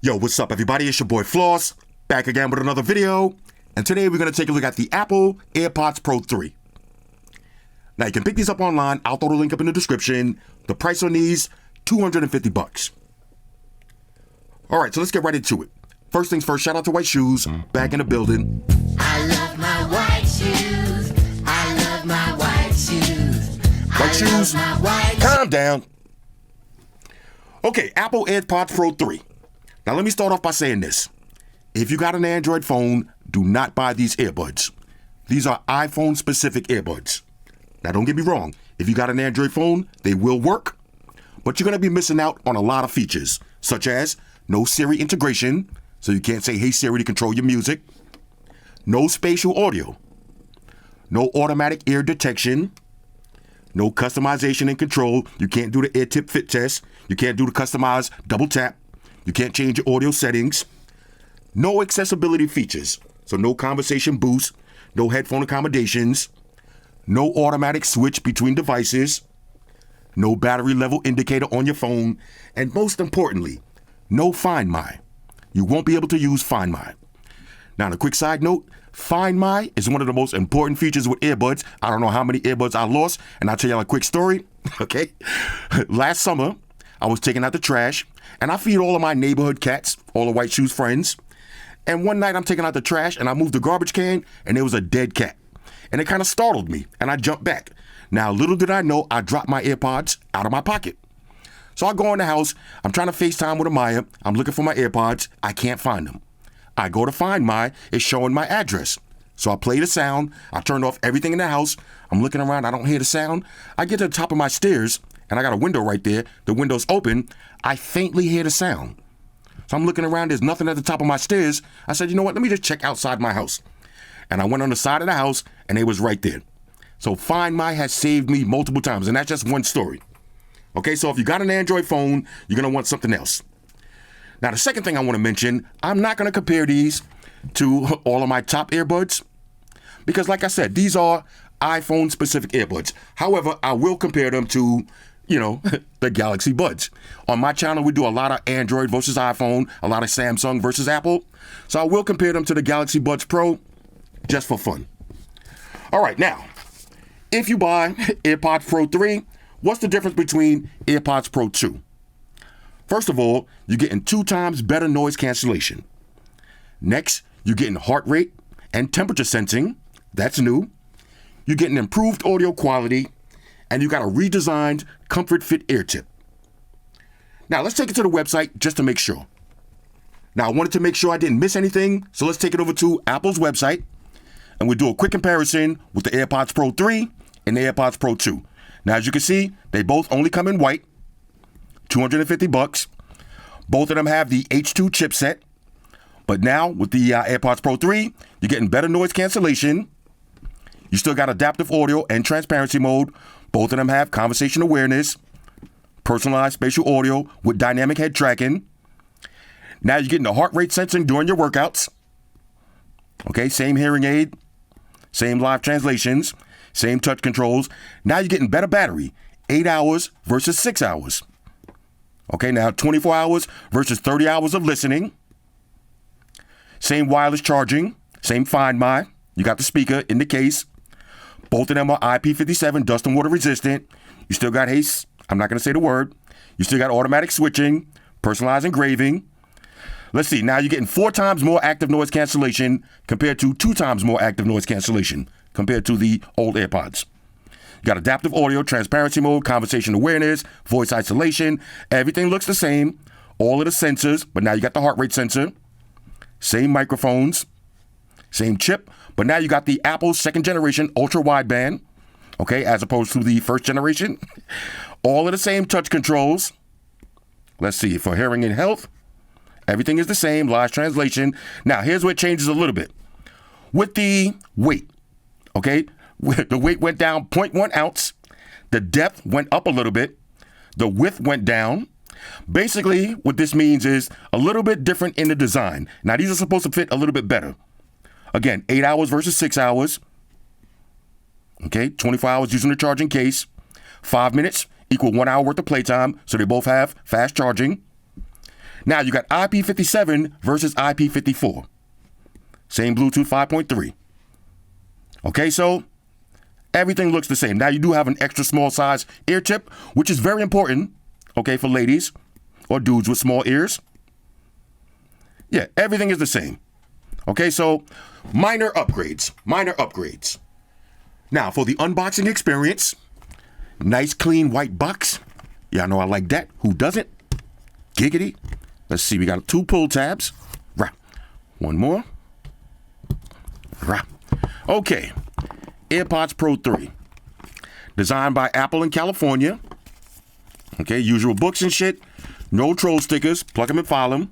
Yo, what's up everybody? It's your boy Floss, back again with another video. And today we're going to take a look at the Apple AirPods Pro 3. Now you can pick these up online. I'll throw the link up in the description. The price on these, $250. All right, so let's get right into it. First things first, shout out to White Shoes, back in the building. I love my white shoes. I love my white shoes. White shoes, my white calm down. Okay, Apple AirPods Pro 3. Now let me start off by saying this. If you got an Android phone, do not buy these earbuds. These are iPhone specific earbuds. Now don't get me wrong, if you got an Android phone, they will work, but you're gonna be missing out on a lot of features, such as no Siri integration, so you can't say, hey Siri to control your music, no spatial audio, no automatic ear detection, no customization and control. You can't do the ear tip fit test, you can't do the customized double tap, you can't change your audio settings, no accessibility features, so no conversation boost, no headphone accommodations, no automatic switch between devices, no battery level indicator on your phone, and most importantly, no Find My. You won't be able to use Find My. Now, on a quick side note, Find My is one of the most important features with earbuds. I don't know how many earbuds I lost, and I'll tell you a quick story, okay? Last summer, I was taking out the trash, and I feed all of my neighborhood cats, all the White Shoes friends, and one night I'm taking out the trash, and I moved the garbage can, and there was a dead cat. And it kind of startled me, and I jumped back. Now, little did I know, I dropped my AirPods out of my pocket. So I go in the house, I'm trying to FaceTime with Amaya, I'm looking for my AirPods, I can't find them. I go to Find My, it's showing my address. So I play the sound, I turned off everything in the house, I'm looking around, I don't hear the sound. I get to the top of my stairs, and I got a window right there, the window's open, I faintly hear the sound. So I'm looking around, there's nothing at the top of my stairs. I said, you know what, let me just check outside my house. And I went on the side of the house, and it was right there. So Find My has saved me multiple times, and that's just one story. Okay, so if you got an Android phone, you're gonna want something else. Now, the second thing I wanna mention, I'm not gonna compare these to all of my top earbuds, because like I said, these are iPhone specific earbuds. However, I will compare them to, the Galaxy Buds. On my channel, we do a lot of Android versus iPhone, a lot of Samsung versus Apple. So I will compare them to the Galaxy Buds Pro, just for fun. All right, now, if you buy AirPods Pro 3, what's the difference between AirPods Pro 2? First of all, you're getting 2 times better noise cancellation. Next, you're getting heart rate and temperature sensing. That's new. You're getting improved audio quality, and you got a redesigned Comfort Fit ear tip. Now, let's take it to the website just to make sure. Now, I wanted to make sure I didn't miss anything, so let's take it over to Apple's website, and we'll do a quick comparison with the AirPods Pro 3 and the AirPods Pro 2. Now, as you can see, they both only come in white, $250. Both of them have the H2 chipset, but now with the AirPods Pro 3, you're getting better noise cancellation. You still got adaptive audio and transparency mode. Both of them have conversation awareness, personalized spatial audio with dynamic head tracking. Now you're getting the heart rate sensing during your workouts. Okay, same hearing aid, same live translations, same touch controls. Now you're getting better battery, 8 hours versus 6 hours. Okay, now 24 hours versus 30 hours of listening. Same wireless charging, same Find My. You got the speaker in the case. Both of them are IP57 dust and water resistant. You still got haste. I'm not going to say the word. You still got automatic switching, personalized engraving. Let's see. Now you're getting 4 times more active noise cancellation compared to 2 times more active noise cancellation compared to the old AirPods. You got adaptive audio, transparency mode, conversation awareness, voice isolation. Everything looks the same. All of the sensors, but now you got the heart rate sensor. Same microphones, same chip. But now you got the Apple 2nd generation ultra wideband, okay, as opposed to the 1st generation. All of the same touch controls. Let's see, for hearing and health, everything is the same, live translation. Now, here's where it changes a little bit. With the weight, okay, the weight went down 0.1 ounce. The depth went up a little bit. The width went down. Basically, what this means is a little bit different in the design. Now, these are supposed to fit a little bit better. Again, 8 hours versus 6 hours. Okay, 24 hours using the charging case. 5 minutes equal 1 hour worth of playtime, so they both have fast charging. Now you got IP57 versus IP54. Same Bluetooth 5.3. Okay, so everything looks the same. Now you do have an extra small size ear tip, which is very important, okay, for ladies or dudes with small ears. Yeah, everything is the same. Okay, so minor upgrades. Now, for the unboxing experience, nice clean white box. Yeah, I know I like that. Who doesn't? Giggity. Let's see, we got 2 pull tabs. Right. One more. Right. Okay, AirPods Pro 3. Designed by Apple in California. Okay, usual books and shit. No troll stickers. Plug them and file them.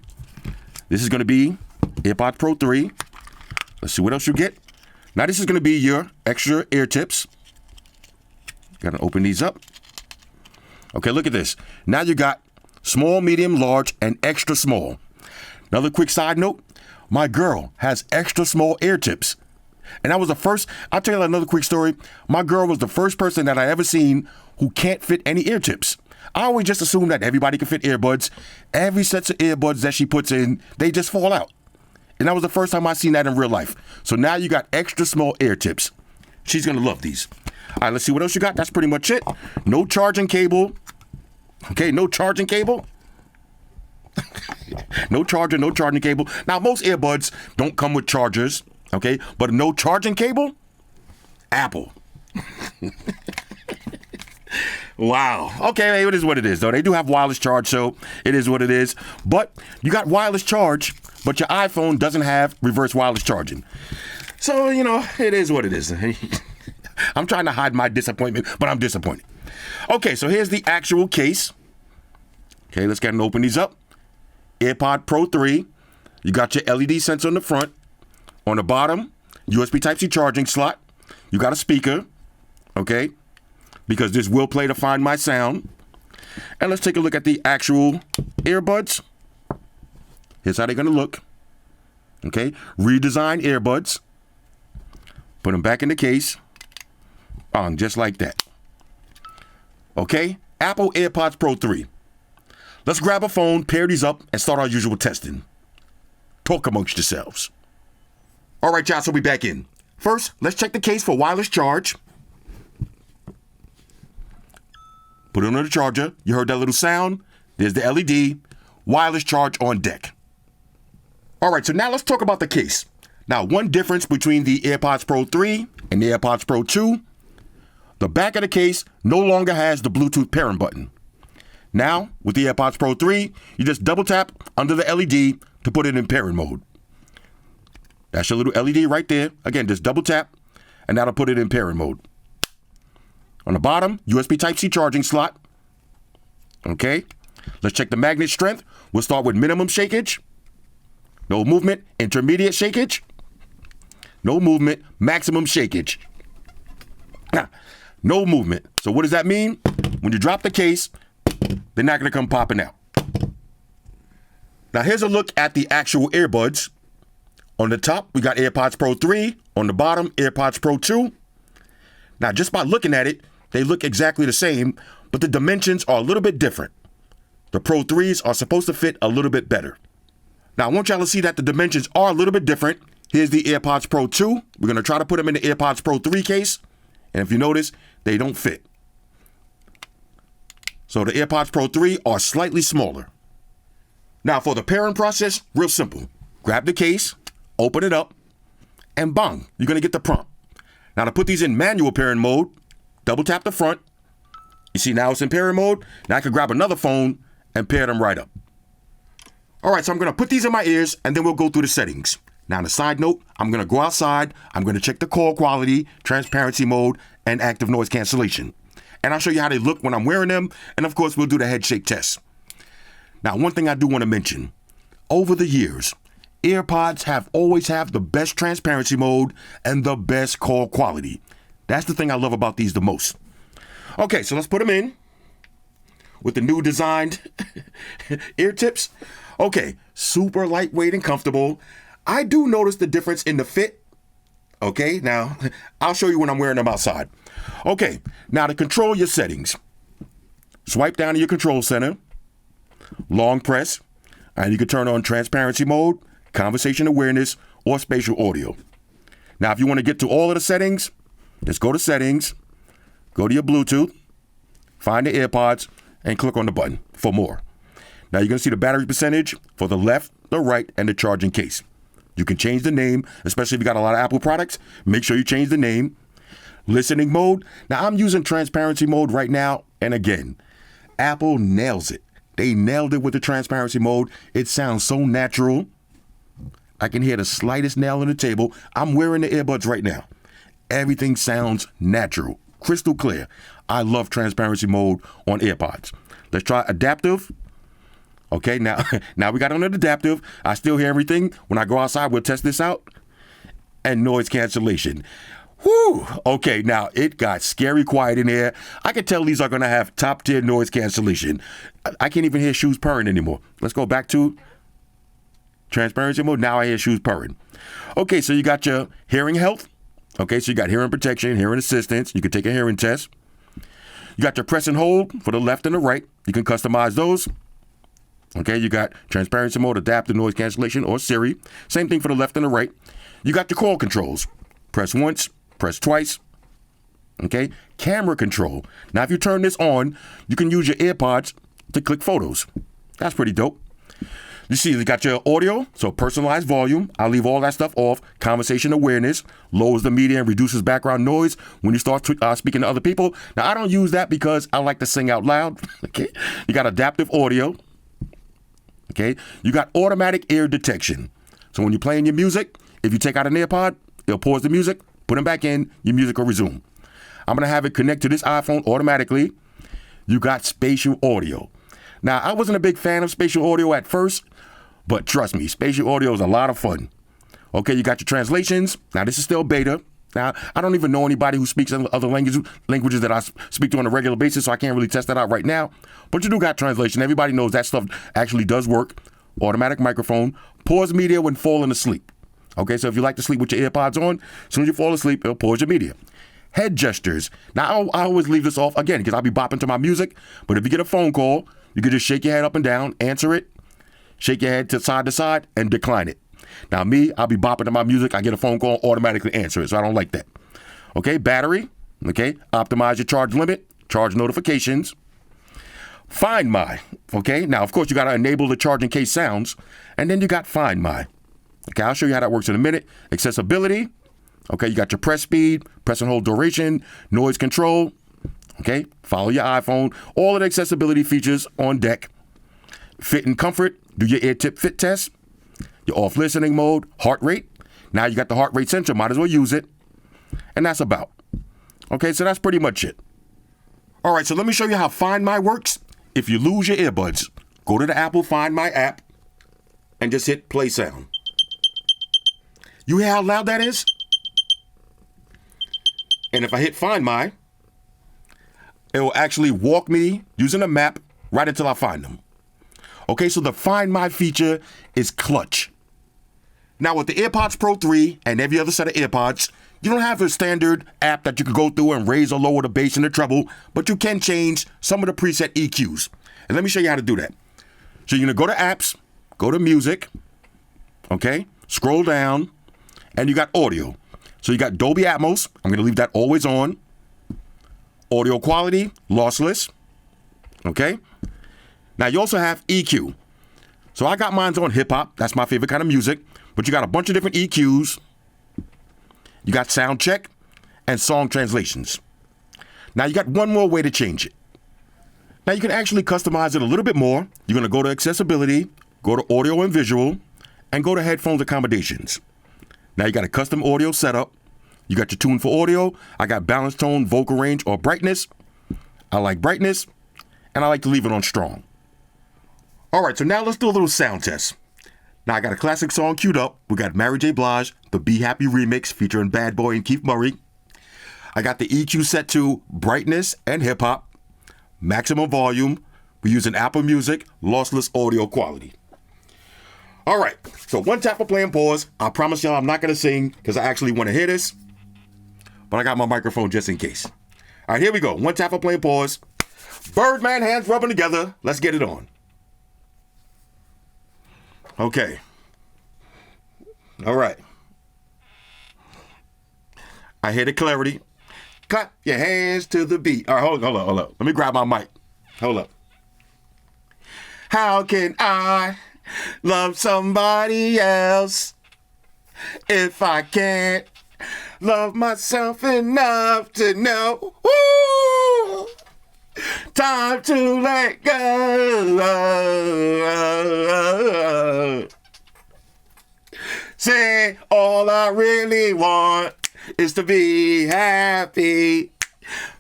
This is going to be AirPods Pro 3. Let's see what else you get. Now this is going to be your extra ear tips. Got to open these up. Okay, look at this. Now you got small, medium, large, and extra small. Another quick side note. My girl has extra small ear tips. And that was the first, I'll tell you another quick story. My girl was the first person that I ever seen who can't fit any ear tips. I always just assume that everybody can fit earbuds. Every set of earbuds that she puts in, they just fall out. And that was the first time I seen that in real life. So now you got extra small ear tips. She's going to love these. All right, let's see what else you got. That's pretty much it. No charging cable. Okay, no charging cable. No charging cable. Now, most earbuds don't come with chargers, okay? But no charging cable? Apple. Wow. Okay, it is what it is, though. They do have wireless charge, so it is what it is. But you got wireless charge, but your iPhone doesn't have reverse wireless charging. So, you know, it is what it is. I'm trying to hide my disappointment, but I'm disappointed. Okay, so here's the actual case. Okay, let's go ahead and open these up. AirPod Pro 3. You got your LED sensor on the front. On the bottom, USB Type-C charging slot. You got a speaker, okay, because this will play to find my sound. And let's take a look at the actual earbuds. Here's how they're going to look. Okay, redesigned earbuds. Put them back in the case. On, just like that. Okay, Apple AirPods Pro 3. Let's grab a phone, pair these up, and start our usual testing. Talk amongst yourselves. All right, y'all, so we back in. First, let's check the case for wireless charge. Put it on the charger. You heard that little sound. There's the LED. Wireless charge on deck. All right, so now let's talk about the case. Now, one difference between the AirPods Pro 3 and the AirPods Pro 2, the back of the case no longer has the Bluetooth pairing button. Now, with the AirPods Pro 3, you just double tap under the LED to put it in pairing mode. That's your little LED right there. Again, just double tap, and that'll put it in pairing mode. On the bottom, USB Type-C charging slot. Okay, let's check the magnet strength. We'll start with minimum shakage. No movement. Intermediate shakage. No movement. Maximum shakage. No movement. So what does that mean? When you drop the case, they're not going to come popping out. Now here's a look at the actual earbuds. On the top, we got AirPods Pro 3. On the bottom, AirPods Pro 2. Now just by looking at it, they look exactly the same, but the dimensions are a little bit different. The Pro 3s are supposed to fit a little bit better. Now I want y'all to see that the dimensions are a little bit different. Here's the AirPods Pro 2. We're going to try to put them in the AirPods Pro 3 case. And if you notice, they don't fit. So the AirPods Pro 3 are slightly smaller. Now for the pairing process, real simple. Grab the case, open it up, and bang, you're going to get the prompt. Now to put these in manual pairing mode, double tap the front. You see now it's in pairing mode. Now I can grab another phone and pair them right up. All right, so I'm going to put these in my ears and then we'll go through the settings. Now on a side note, I'm going to go outside. I'm going to check the call quality, transparency mode, and active noise cancellation. And I'll show you how they look when I'm wearing them. And of course, we'll do the Headshake test. Now, one thing I do want to mention. Over the years, AirPods have always have the best transparency mode and the best call quality. That's the thing I love about these the most. Okay, so let's put them in with the new designed ear tips. Okay, super lightweight and comfortable. I do notice the difference in the fit. Okay, now I'll show you when I'm wearing them outside. Okay, now to control your settings, swipe down to your control center, long press, And you can turn on transparency mode, conversation awareness, or spatial audio. Now, if you want to get to all of the settings, just go to settings, go to your Bluetooth, find the AirPods, and click on the button for more. Now, you're going to see the battery percentage for the left, the right, and the charging case. You can change the name, especially if you got a lot of Apple products. Make sure you change the name. Listening mode. Now, I'm using transparency mode right now. And again, Apple nails it. They nailed it with the transparency mode. It sounds so natural. I can hear the slightest nail on the table. I'm wearing the earbuds right now. Everything sounds natural, crystal clear. I love transparency mode on AirPods. Let's try adaptive. Okay, now we got on the adaptive. I still hear everything. When I go outside, we'll test this out. And noise cancellation. Whew. Okay, now it got scary quiet in here. I can tell these are going to have top tier noise cancellation. I can't even hear shoes purring anymore. Let's go back to transparency mode. Now I hear shoes purring. Okay, so you got your hearing health. Okay, so you got hearing protection, hearing assistance. You can take a hearing test. You got your press and hold for the left and the right. You can customize those. Okay, you got transparency mode, adaptive noise cancellation, or Siri. Same thing for the left and the right. You got your call controls. Press once, press twice. Okay, camera control. Now, if you turn this on, you can use your AirPods to click photos. That's pretty dope. You see, you got your audio, so personalized volume. I'll leave all that stuff off. Conversation awareness, lowers the media and reduces background noise when you start speaking to other people. Now, I don't use that because I like to sing out loud. Okay, you got adaptive audio. Okay, you got automatic ear detection. So when you're playing your music, if you take out an AirPod, it'll pause the music, put them back in, your music will resume. I'm going to have it connect to this iPhone automatically. You got spatial audio. Now, I wasn't a big fan of spatial audio at first, but trust me, spatial audio is a lot of fun. Okay, you got your translations. Now, this is still beta. Now, I don't even know anybody who speaks other languages that I speak to on a regular basis, so I can't really test that out right now. But you do got translation. Everybody knows that stuff actually does work. Automatic microphone. Pause media when falling asleep. Okay, so if you like to sleep with your AirPods on, as soon as you fall asleep, it'll pause your media. Head gestures. Now, I always leave this off, again, because I'll be bopping to my music. But if you get a phone call, you can just shake your head up and down, answer it, shake your head to side, and decline it. Now, me, I'll be bopping to my music. I get a phone call, automatically answer it, so I don't like that. Okay, battery. Okay, optimize your charge limit, charge notifications. Find My. Okay, now, of course, you got to enable the charging case sounds, and then you got Find My. Okay, I'll show you how that works in a minute. Accessibility. Okay, you got your press speed, press and hold duration, noise control. Okay, follow your iPhone. All of the accessibility features on deck. Fit and comfort. Do your ear tip fit test. Your off listening mode. Heart rate. Now you got the heart rate sensor. Might as well use it. And that's about. Okay, so that's pretty much it. All right, so let me show you how Find My works. If you lose your earbuds, go to the Apple Find My app and just hit play sound. You hear how loud that is? And if I hit Find My, it will actually walk me using a map right until I find them. Okay, so the Find My feature is clutch. Now with the AirPods Pro 3 and every other set of AirPods, you don't have a standard app that you can go through and raise or lower the bass and the treble, but you can change some of the preset EQs. And let me show you how to do that. So you're gonna go to apps, go to music, okay, scroll down, and you got audio. So you got Dolby Atmos. I'm going to leave that always on. Audio quality, lossless. Okay. Now you also have EQ. So I got mine on hip hop. That's my favorite kind of music. But you got a bunch of different EQs. You got sound check and song translations. Now you got one more way to change it. Now you can actually customize it a little bit more. You're going to go to accessibility, go to audio and visual, and go to headphones accommodations. Now you got a custom audio setup. You got your tune for audio. I got balance tone, vocal range, or brightness. I like brightness, and I like to leave it on strong. All right, so now let's do a little sound test. Now I got a classic song queued up. We got Mary J. Blige, the Be Happy remix featuring Bad Boy and Keith Murray. I got the EQ set to brightness and hip hop, maximum volume. We're using Apple Music, lossless audio quality. All right, so one tap for play and pause. I promise y'all I'm not going to sing because I actually want to hear this, but I got my microphone just in case. All right, here we go. One tap for play and pause. Birdman hands rubbing together. Let's get it on. Okay. All right. I hear the clarity. Clap your hands to the beat. All right, hold up. Let me grab my mic. Hold up. How can I love somebody else if I can't love myself enough to know? Woo! Time to let go. Say all I really want is to be happy.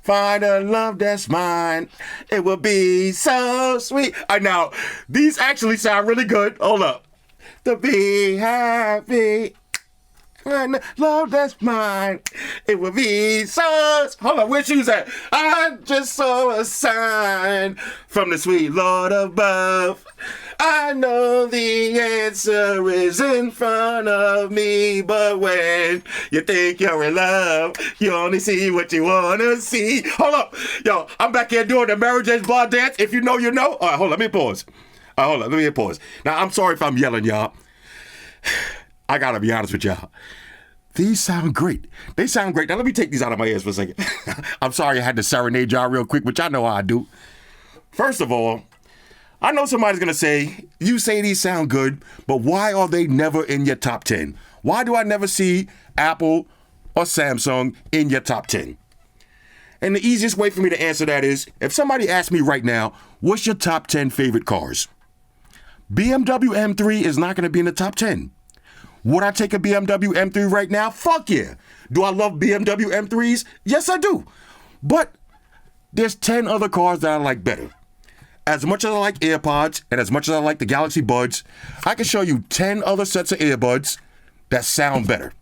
Find a love that's mine. It will be so sweet. Now, these actually sound really good. Hold up. To be happy. Find a love that's mine. It will be so... Hold on, where's shoes at? I just saw a sign from the sweet Lord above. I know the answer is in front of me, but when you think you're in love, you only see what you want to see. Hold up. Yo, I'm back here doing the Mary Jane's Bar dance. If you know, you know. All right, hold on. Let me pause. Let me pause. Now, I'm sorry if I'm yelling, y'all. I got to be honest with y'all. These sound great. They sound great. Now, let me take these out of my ears for a second. I'm sorry I had to serenade y'all real quick, but y'all know how I do. First of all, I know somebody's going to say, you say these sound good, but why are they never in your top 10? Why do I never see Apple or Samsung in your top 10? And the easiest way for me to answer that is, if somebody asked me right now, what's your top 10 favorite cars? BMW M3 is not going to be in the top 10. Would I take a BMW M3 right now? Fuck yeah. Do I love BMW M3s? Yes, I do. But there's 10 other cars that I like better. As much as I like AirPods and as much as I like the Galaxy Buds, I can show you 10 other sets of earbuds that sound better.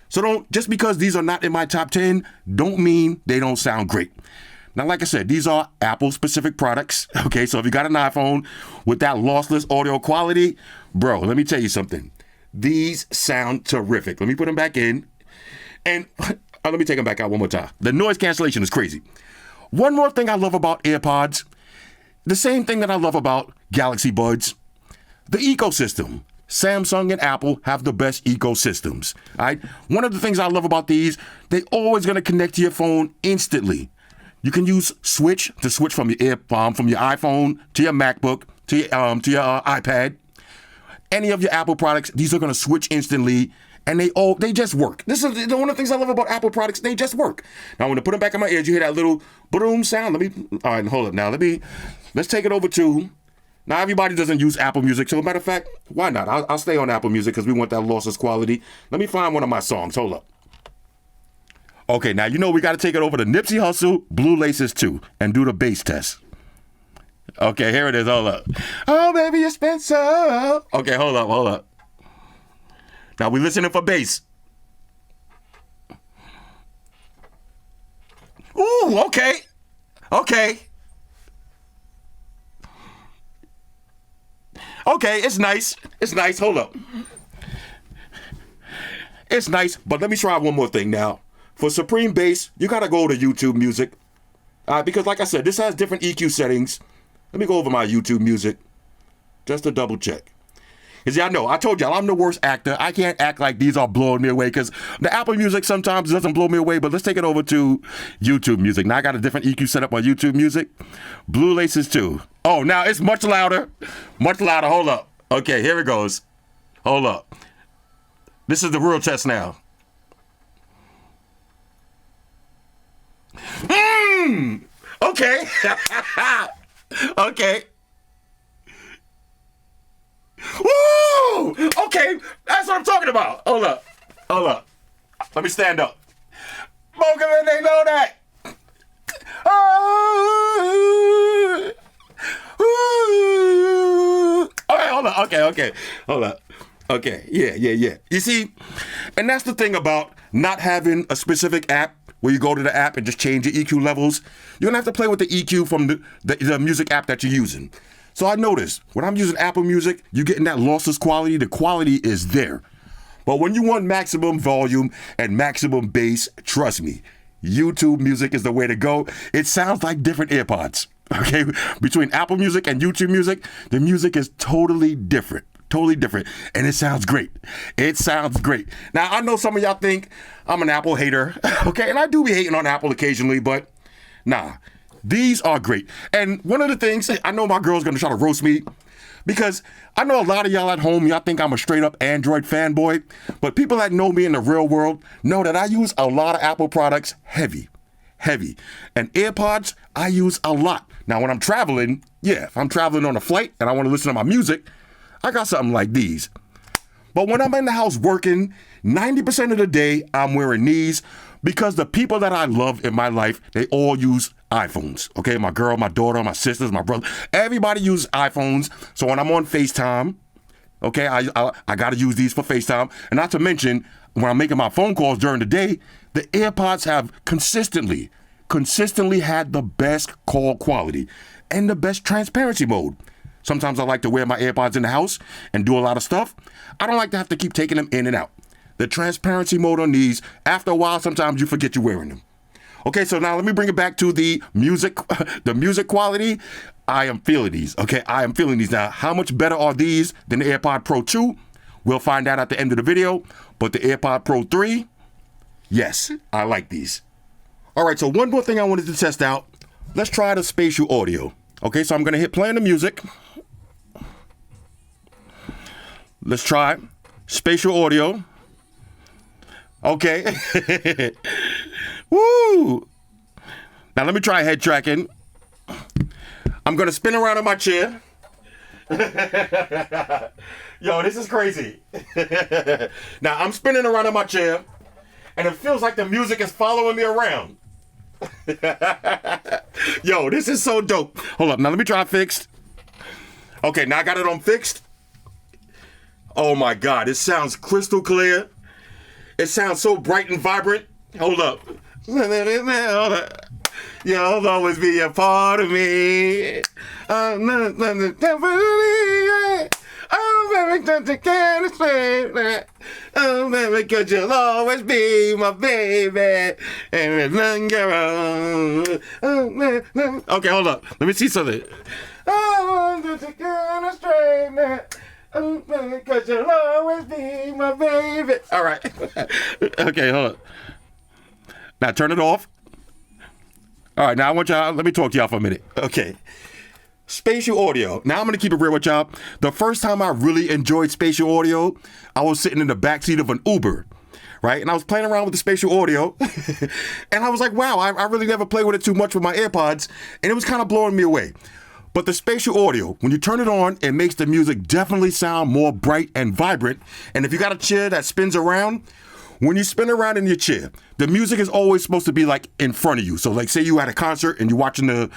So just because these are not in my top 10, don't mean they don't sound great. Now, like I said, these are Apple-specific products. Okay, so if you got an iPhone with that lossless audio quality, bro, let me tell you something. These sound terrific. Let me put them back in. And let me take them back out one more time. The noise cancellation is crazy. One more thing I love about AirPods, the same thing that I love about Galaxy Buds, the ecosystem. Samsung and Apple have the best ecosystems. All right? One of the things I love about these, they always going to connect to your phone instantly. You can use Switch to switch from your from your iPhone to your MacBook to your iPad. Any of your Apple products, these are going to switch instantly, and they just work. This is one of the things I love about Apple products. They just work. Now, when I put them back in my ears, you hear that little boom sound. All right, hold up. Now, let's take it over to. Now, everybody doesn't use Apple Music, so matter of fact, why not? I'll stay on Apple Music because we want that lossless quality. Let me find one of my songs. Hold up. Okay, now you know we got to take it over to Nipsey Hussle, Blue Laces 2, and do the bass test. Okay, here it is. Hold up. Oh, baby, it's Spencer. Okay, hold up. Now we listening for bass. Ooh, okay. Okay, it's nice. It's nice. Hold up. It's nice, but let me try one more thing now. For Supreme Bass, you got to go to YouTube Music. Because like I said, this has different EQ settings. Let me go over my YouTube Music just to double check. Because I know, I told y'all, I'm the worst actor. I can't act like these are blowing me away because the Apple Music sometimes doesn't blow me away, but let's take it over to YouTube Music. Now I got a different EQ set up on YouTube Music. Blue Laces 2. Oh, now it's much louder. Much louder. Hold up. Okay, here it goes. Hold up. This is the real test now. Okay. Okay. Woo! Okay, that's what I'm talking about. Hold up. Let me stand up. Mocha, they know that. Oh. All right, hold on. Okay. Hold up. Okay, yeah. You see, and that's the thing about not having a specific app where you go to the app and just change your EQ levels. You're gonna have to play with the EQ from the music app that you're using. So I noticed when I'm using Apple Music, you're getting that lossless quality. The quality is there. But when you want maximum volume and maximum bass, trust me, YouTube Music is the way to go. It sounds like different AirPods. Okay, between Apple Music and YouTube Music, the music is totally different. Totally different. And it sounds great. It sounds great. Now, I know some of y'all think I'm an Apple hater. Okay, and I do be hating on Apple occasionally, but nah, these are great. And one of the things, I know my girl's going to try to roast me, because I know a lot of y'all at home, y'all think I'm a straight up Android fanboy, but people that know me in the real world know that I use a lot of Apple products heavy. And AirPods, I use a lot. Now, when I'm traveling, if I'm traveling on a flight and I want to listen to my music, I got something like these. But when I'm in the house working, 90% of the day, I'm wearing these because the people that I love in my life, they all use iPhones. Okay, my girl, my daughter, my sisters, my brother, everybody uses iPhones. So when I'm on FaceTime, okay, I got to use these for FaceTime. And not to mention, when I'm making my phone calls during the day, the AirPods have consistently had the best call quality and the best transparency mode. Sometimes I like to wear my AirPods in the house and do a lot of stuff. I don't like to have to keep taking them in and out. The transparency mode on these, after a while, sometimes you forget you're wearing them. Okay, so now let me bring it back to the music quality. I am feeling these, okay? I am feeling these. Now, how much better are these than the AirPod Pro 2? We'll find out at the end of the video. But the AirPod Pro 3, yes, I like these. All right, so one more thing I wanted to test out. Let's try the spatial audio. Okay, so I'm going to hit play on the music. Let's try spatial audio. Okay. Woo! Now let me try head tracking. I'm gonna spin around in my chair. Yo, this is crazy. Now I'm spinning around in my chair, and it feels like the music is following me around. Yo, this is so dope. Hold up, now let me try fixed. Okay, now I got it on fixed. Oh my God, it sounds crystal clear. It sounds so bright and vibrant. Hold up. You'll always be a part of me. I'm very can't because you'll always be my baby. Okay, hold up. Let me see something. Because you'll always be my baby. All right. Okay, hold on. Now turn it off. All right, now I want y'all, let me talk to y'all for a minute. Okay. Spatial audio. Now I'm going to keep it real with y'all. The first time I really enjoyed spatial audio, I was sitting in the backseat of an Uber, right? And I was playing around with the spatial audio. And I was like, wow, I really never played with it too much with my AirPods. And it was kind of blowing me away. But the spatial audio, when you turn it on, it makes the music definitely sound more bright and vibrant. And if you got a chair that spins around, when you spin around in your chair, the music is always supposed to be like in front of you. So like say you at a concert and you're watching say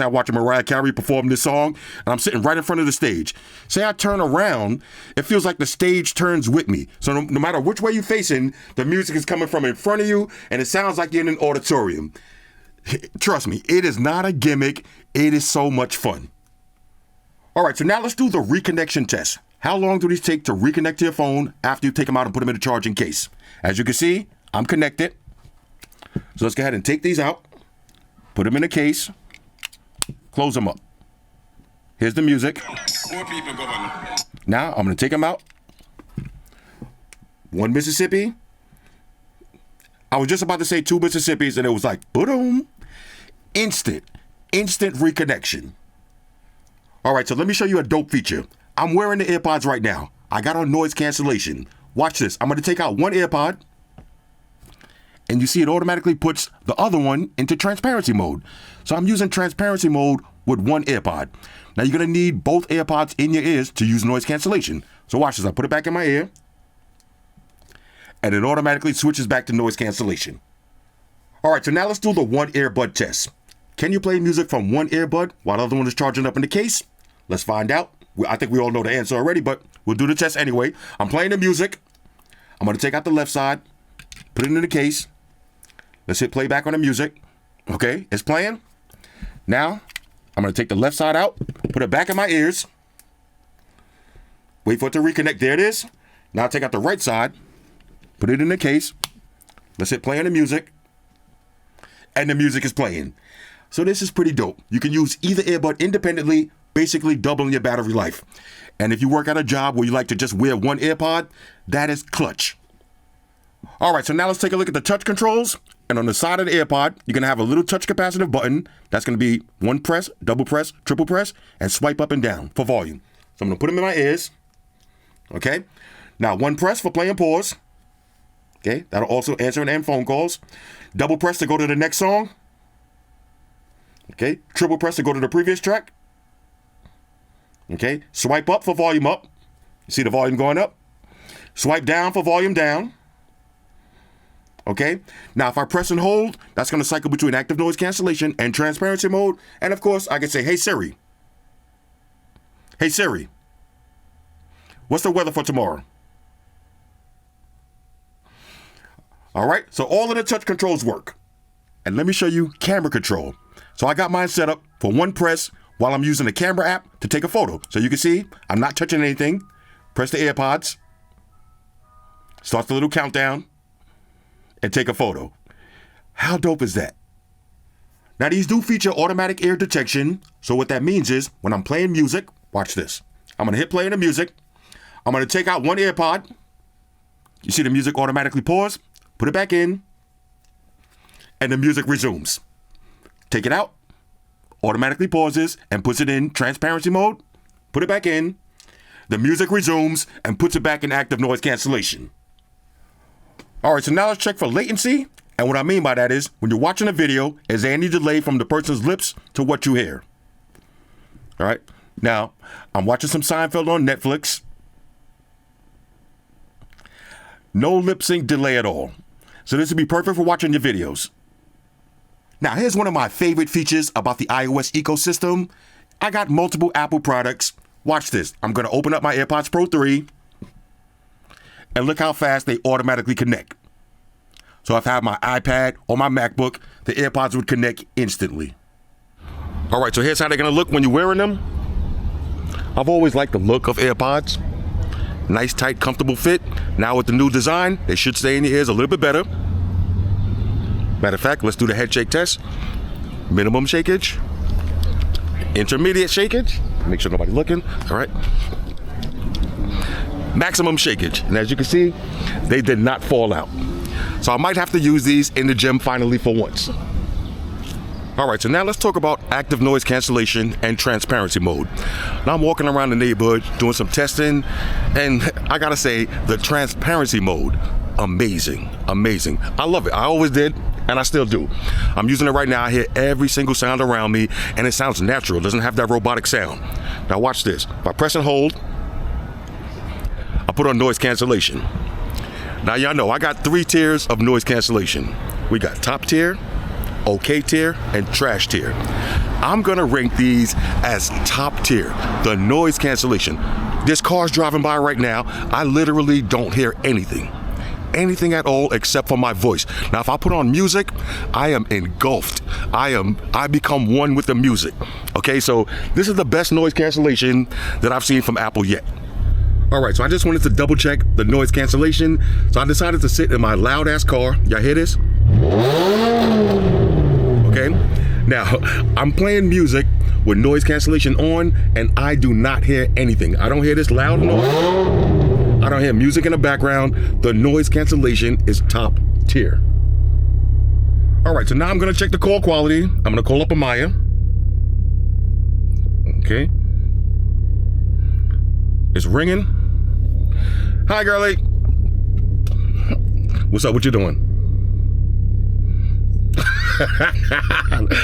I'm watching Mariah Carey perform this song and I'm sitting right in front of the stage. Say I turn around, it feels like the stage turns with me. So no matter which way you're facing, the music is coming from in front of you and it sounds like you're in an auditorium. Trust me, it is not a gimmick. It is so much fun. All right, so now let's do the reconnection test. How long do these take to reconnect to your phone after you take them out and put them in a charging case? As you can see, I'm connected. So let's go ahead and take these out, put them in a case, close them up. Here's the music. Now I'm going to take them out. One Mississippi. I was just about to say two Mississippis and it was like, boom, instant reconnection. All right, so let me show you a dope feature. I'm wearing the AirPods right now. I got on noise cancellation. Watch this. I'm going to take out one AirPod, and you see it automatically puts the other one into transparency mode. So I'm using transparency mode with one AirPod. Now you're going to need both AirPods in your ears to use noise cancellation. So watch this. I put it back in my ear, and it automatically switches back to noise cancellation. All right, so now let's do the one earbud test. Can you play music from one earbud while the other one is charging up in the case? Let's find out. I think we all know the answer already, but we'll do the test anyway. I'm playing the music. I'm going to take out the left side, put it in the case. Let's hit play back on the music. Okay, it's playing. Now, I'm going to take the left side out, put it back in my ears. Wait for it to reconnect. There it is. Now take out the right side, put it in the case. Let's hit play on the music. And the music is playing. So this is pretty dope. You can use either earbud independently basically doubling your battery life. And if you work at a job where you like to just wear one AirPod, that is clutch. All right, so now let's take a look at the touch controls. And on the side of the AirPod, you're going to have a little touch capacitive button. That's going to be one press, double press, triple press, and swipe up and down for volume. So I'm going to put them in my ears. Okay. Now, one press for play and pause. Okay. That'll also answer and end phone calls. Double press to go to the next song. Okay. Triple press to go to the previous track. Okay. Swipe up for volume up. You see the volume going up? Swipe down for volume down. Okay. Now, if I press and hold, that's going to cycle between active noise cancellation and transparency mode. And of course, I can say, hey Siri. Hey Siri. What's the weather for tomorrow? All right. So all of the touch controls work. And let me show you camera control. So I got mine set up for one press while I'm using the camera app to take a photo. So you can see I'm not touching anything. Press the AirPods. Start the little countdown. And take a photo. How dope is that? Now these do feature automatic ear detection. So what that means is when I'm playing music, watch this. I'm going to hit play in the music. I'm going to take out one AirPod. You see the music automatically pause. Put it back in. And the music resumes. Take it out. Automatically pauses and puts it in transparency mode. Put it back in. The music resumes and puts it back in active noise cancellation. All right, so now let's check for latency. And what I mean by that is when you're watching a video, is there any delay from the person's lips to what you hear? All right. Now, I'm watching some Seinfeld on Netflix. No lip sync delay at all. So this would be perfect for watching your videos. Now, here's one of my favorite features about the iOS ecosystem. I got multiple Apple products. Watch this. I'm going to open up my AirPods Pro 3. And look how fast they automatically connect. So if I have my iPad or my MacBook, the AirPods would connect instantly. All right, so here's how they're going to look when you're wearing them. I've always liked the look of AirPods. Nice, tight, comfortable fit. Now with the new design, they should stay in your ears a little bit better. Matter of fact, let's do the Headshake test. Minimum shakeage. Intermediate shakeage. Make sure nobody's looking. All right. Maximum shakeage. And as you can see, they did not fall out. So I might have to use these in the gym finally for once. All right, so now let's talk about active noise cancellation and transparency mode. Now I'm walking around the neighborhood doing some testing, and I gotta say, the transparency mode, amazing, amazing. I love it. I always did, and I still do. I'm using it right now. I hear every single sound around me, and it sounds natural. It doesn't have that robotic sound. Now watch this. If I press and hold, I put on noise cancellation. Now y'all know I got 3 tiers of noise cancellation. We got top tier, okay tier, and trash tier. I'm gonna rank these as top tier, the noise cancellation. There's cars driving by right now. I literally don't hear anything at all except for my voice. Now if I put on music, I am engulfed. I become one with the music. Okay, so this is the best noise cancellation that I've seen from Apple yet. All right, so I just wanted to double check the noise cancellation. So I decided to sit in my loud ass car. Y'all hear this? Okay, now I'm playing music with noise cancellation on and I do not hear anything. I don't hear this loud noise. I don't hear music in the background. The noise cancellation is top tier. All right, so now I'm gonna check the call quality. I'm gonna call up Amaya. Okay. It's ringing. Hi, girlie. What's up? What you doing?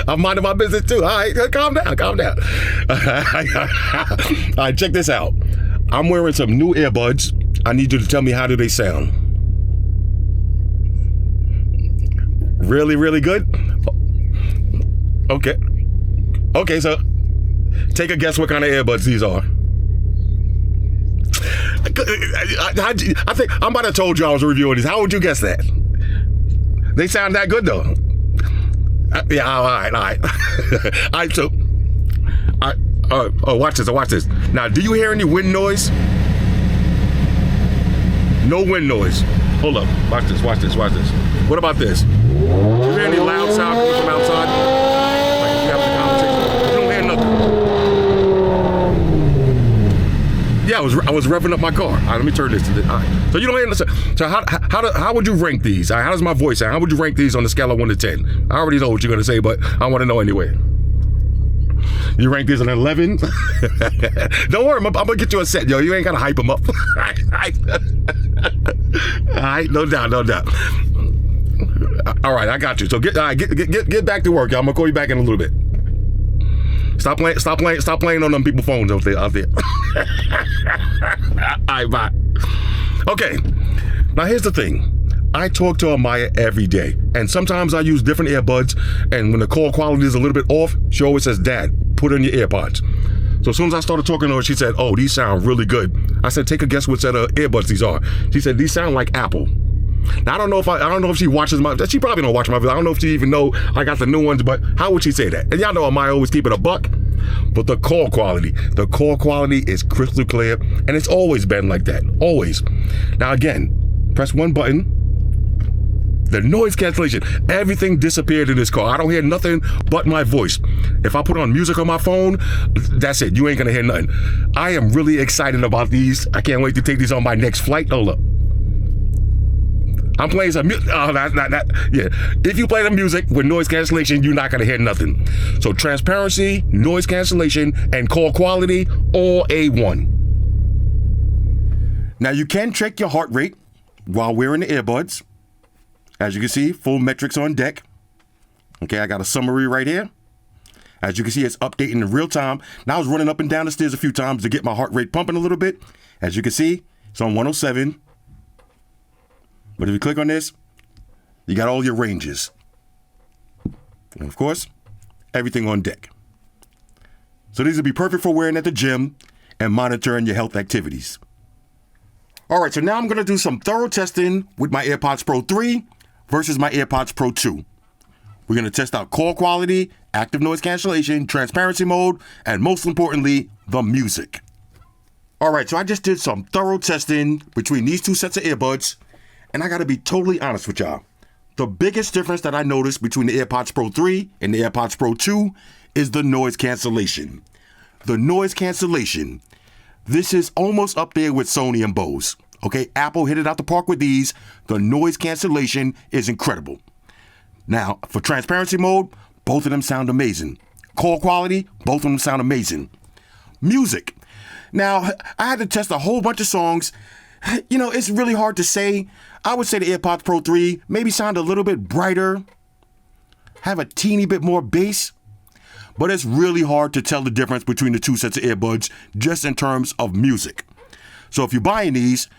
I'm minding my business too. All right, calm down, calm down. All right, check this out. I'm wearing some new earbuds. I need you to tell me how do they sound. Really, really good? Okay. Okay, so take a guess what kind of earbuds these are. I think I might have told you I was reviewing these. How would you guess that? They sound that good though. Yeah, all right. All right, so watch this. Now, do you hear any wind noise? No wind noise. Hold up. Watch this. What about this? Do you hear any loud sound coming from outside? Like if you have the conversation. You don't hear nothing. I was revving up my car. All right, let me turn this. All right. So you don't understand. So how would you rank these? How does my voice sound? How would you rank these on the scale of 1 to 10? I already know what you're gonna say, but I want to know anyway. You rank these an 11? Don't worry, I'm gonna get you a set, yo. You ain't gotta hype them up. All right, no doubt. All right, I got you. So get back to work, y'all. I'm gonna call you back in a little bit. Stop playing on them people's phones out there. All right, bye. Okay, now here's the thing. I talk to Amaya every day, and sometimes I use different earbuds, and when the call quality is a little bit off, she always says, Dad, put in your AirPods. So as soon as I started talking to her, she said, oh, these sound really good. I said, take a guess what set of earbuds these are. She said, these sound like Apple. Now, I don't know if she watches she probably don't watch my video. I don't know if she even know I got the new ones, but how would she say that? And y'all know Amaya always keep it a buck. But the call quality is crystal clear, and it's always been like that, always. Now again, press one button, the noise cancellation, everything disappeared in this car. I don't hear nothing but my voice. If I put on music on my phone, that's it, you ain't gonna hear nothing. I am really excited about these. I can't wait to take these on my next flight. Hold up. I'm playing some music. Oh, yeah. If you play the music with noise cancellation, you're not gonna hear nothing. So transparency, noise cancellation, and call quality, all A1. Now you can check your heart rate while wearing the earbuds. As you can see, full metrics on deck. Okay, I got a summary right here. As you can see, it's updating in real time. Now I was running up and down the stairs a few times to get my heart rate pumping a little bit. As you can see, it's on 107. But if you click on this, you got all your ranges. And of course, everything on deck. So these would be perfect for wearing at the gym and monitoring your health activities. All right, so now I'm gonna do some thorough testing with my AirPods Pro 3 versus my AirPods Pro 2. We're gonna test out call quality, active noise cancellation, transparency mode, and most importantly, the music. All right, so I just did some thorough testing between these two sets of earbuds. And I gotta be totally honest with y'all. The biggest difference that I noticed between the AirPods Pro 3 and the AirPods Pro 2 is the noise cancellation. The noise cancellation. This is almost up there with Sony and Bose. Okay, Apple hit it out the park with these. The noise cancellation is incredible. Now, for transparency mode, both of them sound amazing. Call quality, both of them sound amazing. Music. Now, I had to test a whole bunch of songs. You know, it's really hard to say. I would say the AirPods Pro 3 maybe sound a little bit brighter, have a teeny bit more bass, but it's really hard to tell the difference between the two sets of earbuds just in terms of music. So if you're buying these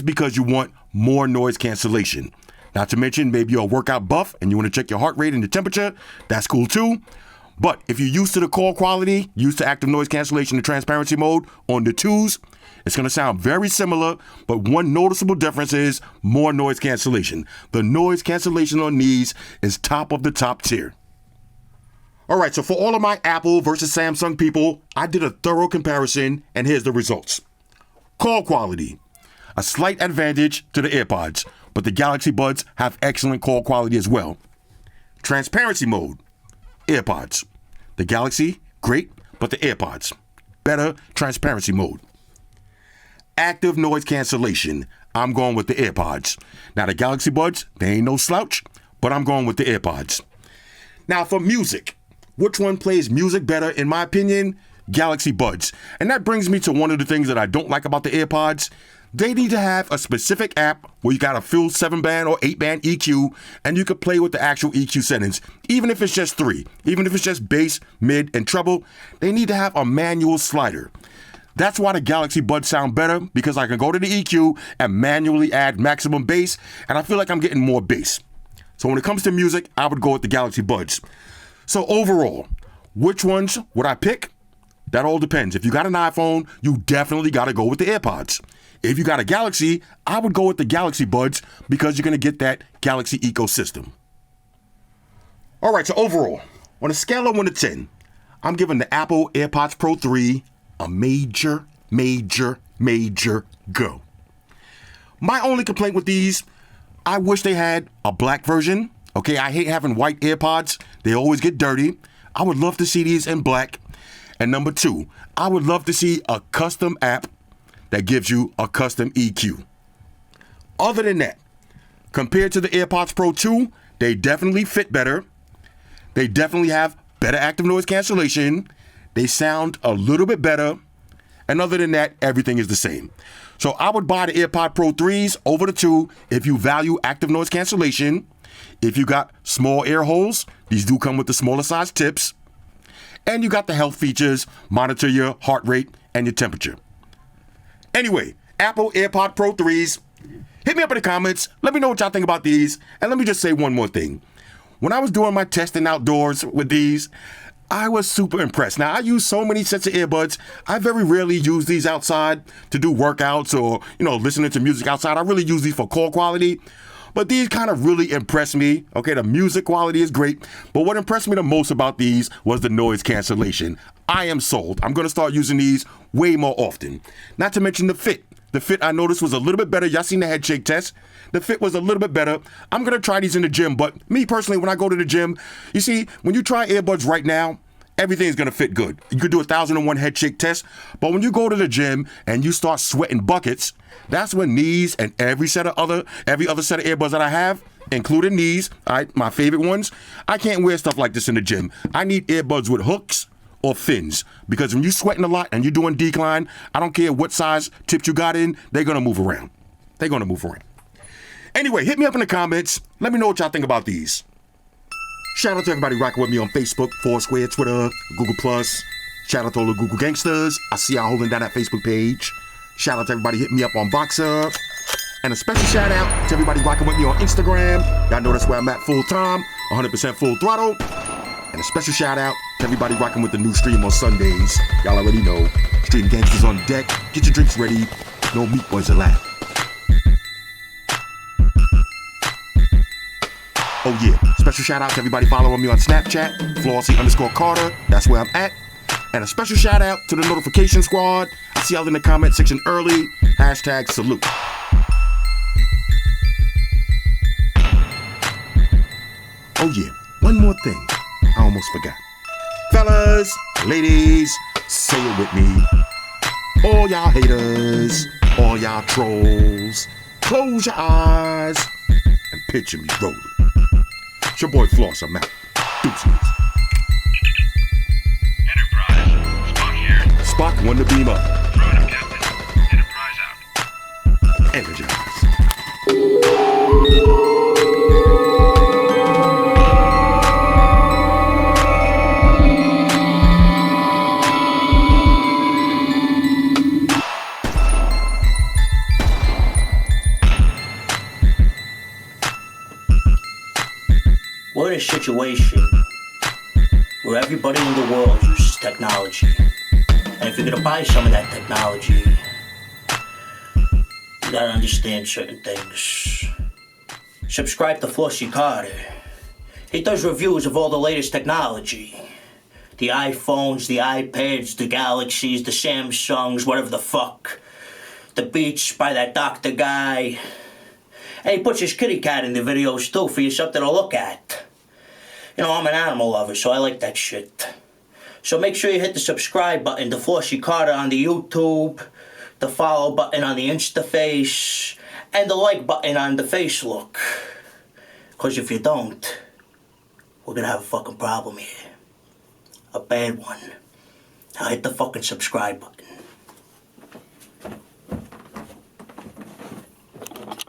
because you want more noise cancellation. Not to mention maybe you're a workout buff and you want to check your heart rate and the temperature, that's cool too. But if you're used to the call quality, used to active noise cancellation and transparency mode on the twos, it's going to sound very similar, but one noticeable difference is more noise cancellation. The noise cancellation on these is top of the top tier. All right, so for all of my Apple versus Samsung people, I did a thorough comparison, and here's the results. Call quality, a slight advantage to the AirPods, but the Galaxy Buds have excellent call quality as well. Transparency mode, AirPods. The Galaxy, great, but the AirPods, better transparency mode. Active noise cancellation, I'm going with the AirPods. Now the Galaxy Buds, they ain't no slouch, but I'm going with the AirPods. Now for music, which one plays music better in my opinion? Galaxy Buds. And that brings me to one of the things that I don't like about the AirPods. They need to have a specific app where you got a full 7-band or 8-band EQ and you can play with the actual EQ settings, even if it's just 3, even if it's just bass, mid, and treble. They need to have a manual slider. That's why the Galaxy Buds sound better, because I can go to the EQ and manually add maximum bass, and I feel like I'm getting more bass. So when it comes to music, I would go with the Galaxy Buds. So overall, which ones would I pick? That all depends. If you got an iPhone, you definitely got to go with the AirPods. If you got a Galaxy, I would go with the Galaxy Buds because you're going to get that Galaxy ecosystem. All right, so overall, on a scale of 1 to 10, I'm giving the Apple AirPods Pro 3 a major go. My only complaint with these, I wish they had a black version. Okay, I hate having white AirPods. They always get dirty. I would love to see these in black. And number 2, I would love to see a custom app that gives you a custom EQ. Other than that, compared to the AirPods Pro 2, they definitely fit better. They definitely have better active noise cancellation. They sound a little bit better. And other than that, everything is the same. So I would buy the AirPod Pro 3s over the 2 if you value active noise cancellation. If you got small ear holes, these do come with the smaller size tips. And you got the health features, monitor your heart rate and your temperature. Anyway, Apple AirPod Pro 3s. Hit me up in the comments. Let me know what y'all think about these. And let me just say one more thing. When I was doing my testing outdoors with these, I was super impressed. Now, I use so many sets of earbuds. I very rarely use these outside to do workouts or, listening to music outside. I really use these for call quality. But these kind of really impressed me. Okay, the music quality is great. But what impressed me the most about these was the noise cancellation. I am sold. I'm going to start using these way more often. Not to mention the fit. The fit I noticed was a little bit better. Y'all seen the Headshake test. The fit was a little bit better. I'm going to try these in the gym. But me personally, when I go to the gym, you see, when you try earbuds right now, everything's going to fit good. You could do 1,001 Headshake test. But when you go to the gym and you start sweating buckets, that's when these and every other set of earbuds that I have, including these, my favorite ones, I can't wear stuff like this in the gym. I need earbuds with hooks or fins, because when you're sweating a lot and you're doing decline, I don't care what size tips you got in, they're going to move around. They're going to move around. Anyway, hit me up in the comments. Let me know what y'all think about these. Shout out to everybody rocking with me on Facebook, Foursquare, Twitter, Google+. Shout out to all the Google gangsters. I see y'all holding down that Facebook page. Shout out to everybody hitting me up on Boxer. And a special shout out to everybody rocking with me on Instagram. Y'all know that's where I'm at full time, 100% full throttle. And a special shout out to everybody rocking with the new stream on Sundays. Y'all already know. Stream gangsters on deck. Get your drinks ready. No meat boys allowed. Oh yeah, special shout out to everybody following me on Snapchat, Flossy_Carter. That's where I'm at. And a special shout out to the notification squad. I see y'all in the comment section early. #salute. Oh yeah, one more thing. I almost forgot. Fellas, ladies, say it with me. All y'all haters, all y'all trolls, close your eyes and picture me rolling. It's your boy Floss, I'm out. Deuces. Enterprise, Spock here. Spock, one to beam up. Affirmative, Captain. Enterprise out. Energize. We're in a situation where everybody in the world uses technology. And if you're gonna buy some of that technology, you gotta understand certain things. Subscribe to Flossy Carter. He does reviews of all the latest technology. The iPhones, the iPads, the Galaxies, the Samsungs, whatever the fuck. The Beats by that doctor guy. And he puts his kitty cat in the videos too for you something to look at. I'm an animal lover, so I like that shit. So make sure you hit the subscribe button to Flossy Carter on the YouTube, the follow button on the Instaface, and the like button on the Facelook. Because if you don't, we're gonna have a fucking problem here. A bad one. Now hit the fucking subscribe button.